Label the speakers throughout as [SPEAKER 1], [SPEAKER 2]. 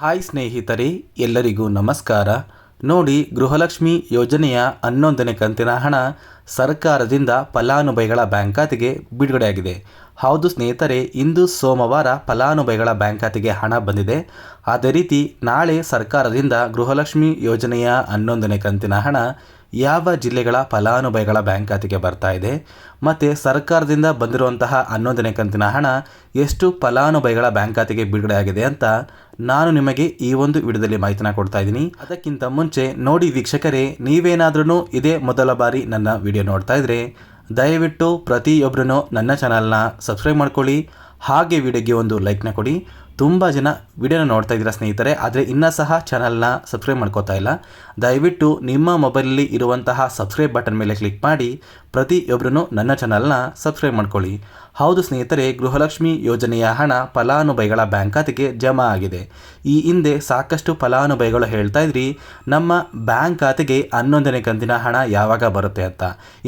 [SPEAKER 1] Hi ಸ್ನೇಹಿತರೆ, ಎಲ್ಲರಿಗೂ ನಮಸ್ಕಾರ. ನೋಡಿ, ಗೃಹಲಕ್ಷ್ಮಿ ಯೋಜನೆಯ 11ನೇ ಕಂತಿನ ಹಣ ಸರ್ಕಾರದಿಂದ ಫಲಾನುಭವಿಗಳ ಬ್ಯಾಂಕ್ ಖಾತೆಗೆ ಬಿಡುಗಡೆಯಾಗಿದೆ. ಹೌದು ಸ್ನೇಹಿತರೆ, ಇಂದು ಸೋಮವಾರ ಫಲಾನುಭವಿಗಳ ಬ್ಯಾಂಕ್ ಖಾತೆಗೆ ಹಣ ಬಂದಿದೆ. ಅದೇ ರೀತಿ ನಾಳೆ ಸರ್ಕಾರದಿಂದ ಗೃಹಲಕ್ಷ್ಮಿ ಯೋಜನೆಯ 11ನೇ ಕಂತಿನ ಹಣ ಯಾವ ಜಿಲ್ಲೆಗಳ ಫಲಾನುಭವಿಗಳ ಬ್ಯಾಂಕ್ ಖಾತೆಗೆ ಬರ್ತಾ ಇದೆ ಮತ್ತು ಸರ್ಕಾರದಿಂದ ಬಂದಿರುವಂತಹ 11ನೇ ಕಂತಿನ ಹಣ ಎಷ್ಟು ಫಲಾನುಭವಿಗಳ ಬ್ಯಾಂಕ್ ಖಾತೆಗೆ ಬಿಡುಗಡೆಯಾಗಿದೆ ಅಂತ ನಾನು ನಿಮಗೆ ಈ ಒಂದು ವಿಡಿಯೋದಲ್ಲಿ ಮಾಹಿತಿನ ಕೊಡ್ತಾ ಇದ್ದೀನಿ. ಅದಕ್ಕಿಂತ ಮುಂಚೆ ನೋಡಿ ವೀಕ್ಷಕರೇ, ನೀವೇನಾದ್ರೂ ಇದೇ ಮೊದಲ ಬಾರಿ ನನ್ನ ವಿಡಿಯೋ ನೋಡ್ತಾ ಇದ್ರೆ ದಯವಿಟ್ಟು ಪ್ರತಿಯೊಬ್ಬರೂ ನನ್ನ ಚಾನಲ್ನ ಸಬ್ಸ್ಕ್ರೈಬ್ ಮಾಡ್ಕೊಳ್ಳಿ. ಹಾಗೆ ವಿಡಿಯೋಗೆ ಒಂದು ಲೈಕ್ನ ಕೊಡಿ. ತುಂಬ ಜನ ವಿಡಿಯೋನ ನೋಡ್ತಾ ಇದ್ದೀರಾ ಸ್ನೇಹಿತರೆ, ಆದರೆ ಇನ್ನೂ ಸಹ ಚಾನಲ್ನ ಸಬ್ಸ್ಕ್ರೈಬ್ ಮಾಡ್ಕೋತಾ ಇಲ್ಲ. ದಯವಿಟ್ಟು ನಿಮ್ಮ ಮೊಬೈಲಲ್ಲಿ ಇರುವಂತಹ ಸಬ್ಸ್ಕ್ರೈಬ್ ಬಟನ್ ಮೇಲೆ ಕ್ಲಿಕ್ ಮಾಡಿ ಪ್ರತಿಯೊಬ್ಬರೂ ನನ್ನ ಚಾನಲ್ನ ಸಬ್ಸ್ಕ್ರೈಬ್ ಮಾಡ್ಕೊಳ್ಳಿ. ಹೌದು ಸ್ನೇಹಿತರೆ, ಗೃಹಲಕ್ಷ್ಮಿ ಯೋಜನೆಯ ಹಣ ಫಲಾನುಭವಿಗಳ ಬ್ಯಾಂಕ್ ಖಾತೆಗೆ ಜಮಾ ಆಗಿದೆ. ಈ ಹಿಂದೆ ಸಾಕಷ್ಟು ಫಲಾನುಭವಿಗಳು ಹೇಳ್ತಾ ಇದ್ರಿ ನಮ್ಮ ಬ್ಯಾಂಕ್ ಖಾತೆಗೆ 11ನೇ ಕಂತಿನ ಹಣ ಯಾವಾಗ ಬರುತ್ತೆ ಅಂತ.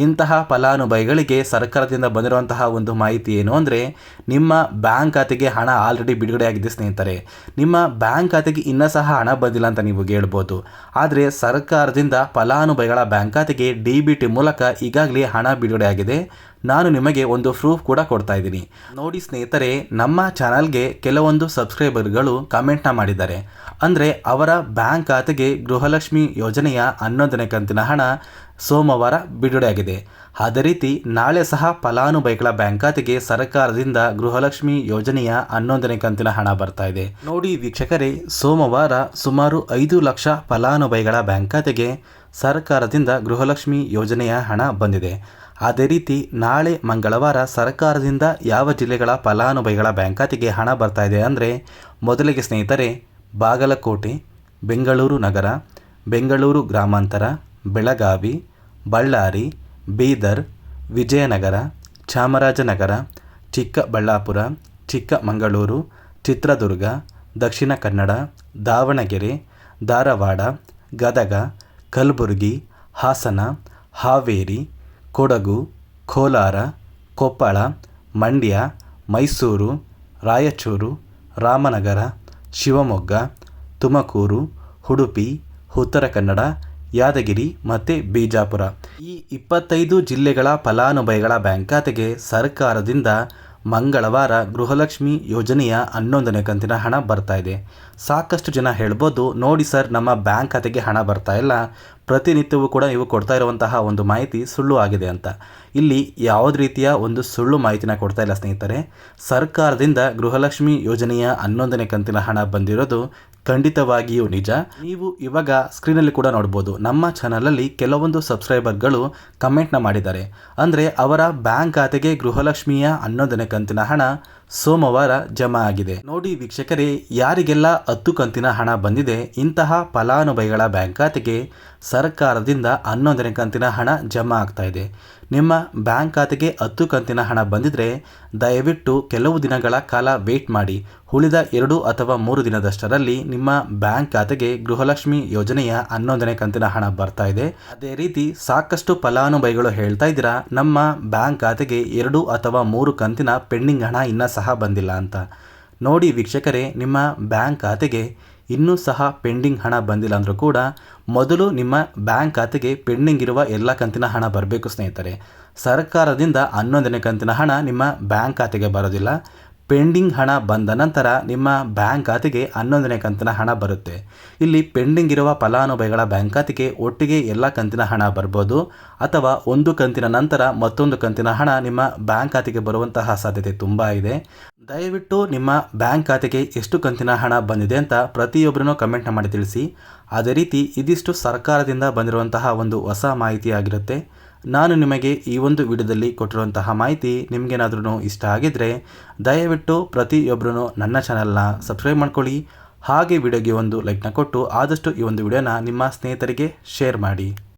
[SPEAKER 1] ಇಂತಹ ಫಲಾನುಭವಿಗಳಿಗೆ ಸರ್ಕಾರದಿಂದ ಬಂದಿರುವಂತಹ ಒಂದು ಮಾಹಿತಿ ಏನು ಅಂದರೆ, ನಿಮ್ಮ ಬ್ಯಾಂಕ್ ಖಾತೆಗೆ ಹಣ ಆಲ್ರೆಡಿ ಬಿಡುಗಡೆ ಆಗಿದೆ ಸ್ನೇಹಿತರೆ. ನಿಮ್ಮ ಬ್ಯಾಂಕ್ ಖಾತೆಗೆ ಇನ್ನೂ ಸಹ ಹಣ ಬಂದಿಲ್ಲ ಅಂತ ನೀವು ಹೇಳ್ಬೋದು. ಆದರೆ ಸರ್ಕಾರದಿಂದ ಫಲಾನುಭವಿಗಳ ಬ್ಯಾಂಕ್ ಖಾತೆಗೆ DBT ಮೂಲಕ ಈಗಾಗಲೇ ಹಣ ಬಿಡುಗಡೆ ಆಗಿದೆ. ನಾನು ನಿಮಗೆ ಒಂದು ಪ್ರೂಫ್ ಕೂಡ ಕೊಡ್ತಾ ಇದ್ದೀನಿ. ನೋಡಿ ಸ್ನೇಹಿತರೆ, ನಮ್ಮ ಚಾನಲ್ಗೆ ಕೆಲವೊಂದು ಸಬ್ಸ್ಕ್ರೈಬರ್ಗಳು ಕಮೆಂಟ್ನ ಮಾಡಿದ್ದಾರೆ. ಅಂದರೆ ಅವರ ಬ್ಯಾಂಕ್ ಖಾತೆಗೆ ಗೃಹಲಕ್ಷ್ಮಿ ಯೋಜನೆಯ 11ನೇ ಕಂತಿನ ಹಣ ಸೋಮವಾರ ಬಿಡುಗಡೆಯಾಗಿದೆ. ಅದೇ ರೀತಿ ನಾಳೆ ಸಹ ಫಲಾನುಭವಿಗಳ ಬ್ಯಾಂಕ್ ಖಾತೆಗೆ ಸರ್ಕಾರದಿಂದ ಗೃಹಲಕ್ಷ್ಮಿ ಯೋಜನೆಯ 11ನೇ ಕಂತಿನ ಹಣ ಬರ್ತಾ ಇದೆ. ನೋಡಿ ವೀಕ್ಷಕರೇ, ಸೋಮವಾರ ಸುಮಾರು 5 ಲಕ್ಷ ಫಲಾನುಭವಿಗಳ ಬ್ಯಾಂಕ್ ಖಾತೆಗೆ ಸರ್ಕಾರದಿಂದ ಗೃಹಲಕ್ಷ್ಮಿ ಯೋಜನೆಯ ಹಣ ಬಂದಿದೆ. ಅದೇ ರೀತಿ ನಾಳೆ ಮಂಗಳವಾರ ಸರ್ಕಾರದಿಂದ ಯಾವ ಜಿಲ್ಲೆಗಳ ಫಲಾನುಭವಿಗಳ ಬ್ಯಾಂಕ್ ಖಾತೆಗೆ ಹಣ ಬರ್ತಾ ಇದೆ ಅಂದರೆ, ಮೊದಲಿಗೆ ಸ್ನೇಹಿತರೆ ಬಾಗಲಕೋಟೆ, ಬೆಂಗಳೂರು ನಗರ, ಬೆಂಗಳೂರು ಗ್ರಾಮಾಂತರ, ಬೆಳಗಾವಿ, ಬಳ್ಳಾರಿ, ಬೀದರ್, ವಿಜಯನಗರ, ಚಾಮರಾಜನಗರ, ಚಿಕ್ಕಬಳ್ಳಾಪುರ, ಚಿಕ್ಕಮಗಳೂರು, ಚಿತ್ರದುರ್ಗ, ದಕ್ಷಿಣ ಕನ್ನಡ, ದಾವಣಗೆರೆ, ಧಾರವಾಡ, ಗದಗ, ಕಲಬುರಗಿ, ಹಾಸನ, ಹಾವೇರಿ, ಕೊಡಗು, ಕೋಲಾರ, ಕೊಪ್ಪಳ, ಮಂಡ್ಯ, ಮೈಸೂರು, ರಾಯಚೂರು, ರಾಮನಗರ, ಶಿವಮೊಗ್ಗ, ತುಮಕೂರು, ಉಡುಪಿ, ಉತ್ತರ ಕನ್ನಡ, ಯಾದಗಿರಿ ಮತ್ತು ಬಿಜಾಪುರ ಈ 25 ಜಿಲ್ಲೆಗಳ ಫಲಾನುಭವಿಗಳ ಬ್ಯಾಂಕ್ ಖಾತೆಗೆ ಸರ್ಕಾರದಿಂದ ಮಂಗಳವಾರ ಗೃಹಲಕ್ಷ್ಮಿ ಯೋಜನೆಯ 11ನೇ ಕಂತಿನ ಹಣ ಬರ್ತಾ ಇದೆ. ಸಾಕಷ್ಟು ಜನ ಹೇಳ್ಬೋದು, ನೋಡಿ ಸರ್, ನಮ್ಮ ಬ್ಯಾಂಕ್ ಖಾತೆಗೆ ಹಣ ಬರ್ತಾ ಇಲ್ಲ, ಪ್ರತಿನಿತ್ಯವೂ ಕೂಡ ನೀವು ಕೊಡ್ತಾ ಇರುವಂತಹ ಒಂದು ಮಾಹಿತಿ ಸುಳ್ಳು ಆಗಿದೆ ಅಂತ. ಇಲ್ಲಿ ಯಾವುದೇ ರೀತಿಯ ಒಂದು ಸುಳ್ಳು ಮಾಹಿತಿನ ಕೊಡ್ತಾ ಇಲ್ಲ ಸ್ನೇಹಿತರೆ. ಸರ್ಕಾರದಿಂದ ಗೃಹಲಕ್ಷ್ಮಿ ಯೋಜನೆಯ 11ನೇ ಕಂತಿನ ಹಣ ಬಂದಿರೋದು ಖಂಡಿತವಾಗಿಯೂ ನಿಜ. ನೀವು ಇವಾಗ ಸ್ಕ್ರೀನಲ್ಲಿ ಕೂಡ ನೋಡ್ಬೋದು, ನಮ್ಮ ಚಾನಲಲ್ಲಿ ಕೆಲವೊಂದು ಸಬ್ಸ್ಕ್ರೈಬರ್ಗಳು ಕಮೆಂಟ್ನ ಮಾಡಿದ್ದಾರೆ. ಅಂದರೆ ಅವರ ಬ್ಯಾಂಕ್ ಖಾತೆಗೆ ಗೃಹಲಕ್ಷ್ಮಿಯ 11ನೇ ಕಂತಿನ ಹಣ ಸೋಮವಾರ ಜಮಾ ಆಗಿದೆ. ನೋಡಿ ವೀಕ್ಷಕರೇ, ಯಾರಿಗೆಲ್ಲ 10 ಕಂತಿನ ಹಣ ಬಂದಿದೆ, ಇಂತಹ ಫಲಾನುಭವಿಗಳ ಬ್ಯಾಂಕ್ ಖಾತೆಗೆ ಸರ್ಕಾರದಿಂದ 11ನೇ ಕಂತಿನ ಹಣ ಜಮಾ ಆಗ್ತಾ ಇದೆ. ನಿಮ್ಮ ಬ್ಯಾಂಕ್ ಖಾತೆಗೆ 10 ಕಂತಿನ ಹಣ ಬಂದಿದ್ರೆ ದಯವಿಟ್ಟು ಕೆಲವು ದಿನಗಳ ಕಾಲ ವೇಟ್ ಮಾಡಿ. ಉಳಿದ 2 ಅಥವಾ 3 ದಿನದಷ್ಟರಲ್ಲಿ ನಿಮ್ಮ ಬ್ಯಾಂಕ್ ಖಾತೆಗೆ ಗೃಹಲಕ್ಷ್ಮಿ ಯೋಜನೆಯ 11ನೇ ಕಂತಿನ ಹಣ ಬರ್ತಾ ಇದೆ. ಅದೇ ರೀತಿ ಸಾಕಷ್ಟು ಫಲಾನುಭವಿಗಳು ಹೇಳ್ತಾ ಇದ್ದೀರಾ ನಮ್ಮ ಬ್ಯಾಂಕ್ ಖಾತೆಗೆ 2 ಅಥವಾ 3 ಕಂತಿನ ಪೆಂಡಿಂಗ್ ಹಣ ಇನ್ನೂ ಸಹ ಬಂದಿಲ್ಲ ಅಂತ. ನೋಡಿ ವೀಕ್ಷಕರೇ, ನಿಮ್ಮ ಬ್ಯಾಂಕ್ ಖಾತೆಗೆ ಇನ್ನೂ ಸಹ ಪೆಂಡಿಂಗ್ ಹಣ ಬಂದಿಲ್ಲ ಅಂದರೂ ಕೂಡ ಮೊದಲು ನಿಮ್ಮ ಬ್ಯಾಂಕ್ ಖಾತೆಗೆ ಪೆಂಡಿಂಗ್ ಇರುವ ಎಲ್ಲ ಕಂತಿನ ಹಣ ಬರಬೇಕು ಸ್ನೇಹಿತರೆ. ಸರ್ಕಾರದಿಂದ 11ನೇ ಕಂತಿನ ಹಣ ನಿಮ್ಮ ಬ್ಯಾಂಕ್ ಖಾತೆಗೆ ಬರೋದಿಲ್ಲ. ಪೆಂಡಿಂಗ್ ಹಣ ಬಂದ ನಂತರ ನಿಮ್ಮ ಬ್ಯಾಂಕ್ ಖಾತೆಗೆ 11ನೇ ಕಂತಿನ ಹಣ ಬರುತ್ತೆ. ಇಲ್ಲಿ ಪೆಂಡಿಂಗ್ ಇರುವ ಫಲಾನುಭವಿಗಳ ಬ್ಯಾಂಕ್ ಖಾತೆಗೆ ಒಟ್ಟಿಗೆ ಎಲ್ಲ ಕಂತಿನ ಹಣ ಬರ್ಬೋದು, ಅಥವಾ ಒಂದು ಕಂತಿನ ನಂತರ ಮತ್ತೊಂದು ಕಂತಿನ ಹಣ ನಿಮ್ಮ ಬ್ಯಾಂಕ್ ಖಾತೆಗೆ ಬರುವಂತಹ ಸಾಧ್ಯತೆ ತುಂಬ ಇದೆ. ದಯವಿಟ್ಟು ನಿಮ್ಮ ಬ್ಯಾಂಕ್ ಖಾತೆಗೆ ಎಷ್ಟು ಕಂತಿನ ಹಣ ಬಂದಿದೆ ಅಂತ ಪ್ರತಿಯೊಬ್ಬರೂ ಕಮೆಂಟ್ನ ಮಾಡಿ ತಿಳಿಸಿ. ಅದೇ ರೀತಿ ಇದಿಷ್ಟು ಸರ್ಕಾರದಿಂದ ಬಂದಿರುವಂತಹ ಒಂದು ಹೊಸ ಮಾಹಿತಿ ಆಗಿರುತ್ತೆ. ನಾನು ನಿಮಗೆ ಈ ಒಂದು ವಿಡಿಯೋದಲ್ಲಿ ಕೊಟ್ಟಿರುವಂತಹ ಮಾಹಿತಿ ನಿಮಗೇನಾದ್ರೂ ಇಷ್ಟ ಆಗಿದ್ದರೆ ದಯವಿಟ್ಟು ಪ್ರತಿಯೊಬ್ಬರೂ ನನ್ನ ಚಾನಲ್ನ ಸಬ್ಸ್ಕ್ರೈಬ್ ಮಾಡ್ಕೊಳ್ಳಿ. ಹಾಗೆ ವಿಡಿಯೋಗೆ ಒಂದು ಲೈಕ್ನ ಕೊಟ್ಟು ಆದಷ್ಟು ಈ ಒಂದು ವಿಡಿಯೋನ ನಿಮ್ಮ ಸ್ನೇಹಿತರಿಗೆ ಶೇರ್ ಮಾಡಿ.